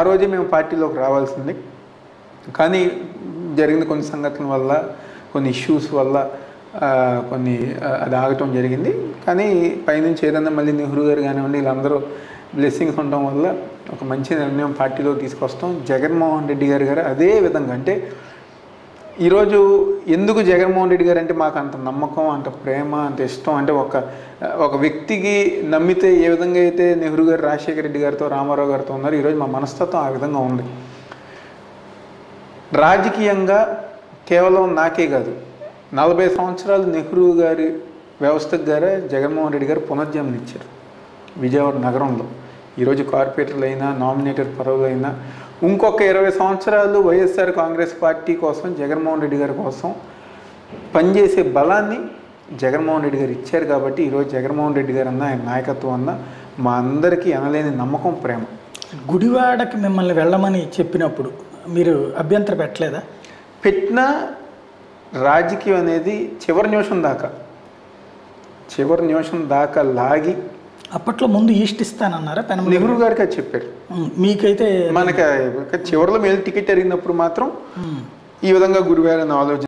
ఆ రోజే మేము పార్టీలోకి రావాల్సింది. కానీ జరిగిన కొన్ని సంఘటనల వల్ల, కొన్ని ఇష్యూస్ వల్ల అది ఆగటం జరిగింది. కానీ పైనుంచి ఏదన్నా మళ్ళీ నెహ్రూ గారు కానివ్వండి, వీళ్ళందరూ బ్లెస్సింగ్స్ ఉండడం వల్ల ఒక మంచి నిర్ణయం పార్టీలో తీసుకొస్తాం. జగన్మోహన్ రెడ్డి గారు అదే విధంగా అంటే ఈరోజు ఎందుకు జగన్మోహన్ రెడ్డి గారు అంటే మాకు అంత నమ్మకం, అంత ప్రేమ, అంత ఇష్టం అంటే ఒక వ్యక్తికి నమ్మితే ఏ విధంగా అయితే నెహ్రూ గారు రాజశేఖర రెడ్డి గారితో, రామారావు గారితో ఉన్నారు, ఈరోజు మా మనస్తత్వం ఆ విధంగా ఉంది. రాజకీయంగా కేవలం నాకే కాదు, 40 సంవత్సరాలు నెహ్రూ గారి వ్యవస్థకు గారే జగన్మోహన్ రెడ్డి గారు పునర్జన్మని ఇచ్చారు విజయవాడ నగరంలో. ఈరోజు కార్పొరేటర్లు అయినా, నామినేటెడ్ పదవులు అయినా, ఇంకొక 20 సంవత్సరాలు వైఎస్ఆర్ కాంగ్రెస్ పార్టీ కోసం, జగన్మోహన్ రెడ్డి గారి కోసం పనిచేసే బలాన్ని జగన్మోహన్ రెడ్డి గారు ఇచ్చారు. కాబట్టి ఈరోజు జగన్మోహన్ రెడ్డి గారు అన్న, ఆయన నాయకత్వం అన్న మా అందరికీ అనలేని నమ్మకం, ప్రేమ. గుడివాడకి మిమ్మల్ని వెళ్ళమని చెప్పినప్పుడు మీరు అభ్యంతరం పెట్టలేదా? పెట్టినా రాజకీయం అనేది చివరి నిమిషం దాకా లాగి అప్పట్లో ముందు ఈస్ట్ ఇస్తానన్నారా? నెహ్రూ గారికి అది చెప్పారు. మీకైతే మనకి చివరిలో మేలు టికెట్ అడిగినప్పుడు మాత్రం ఈ విధంగా గుడివాడని ఆలోచన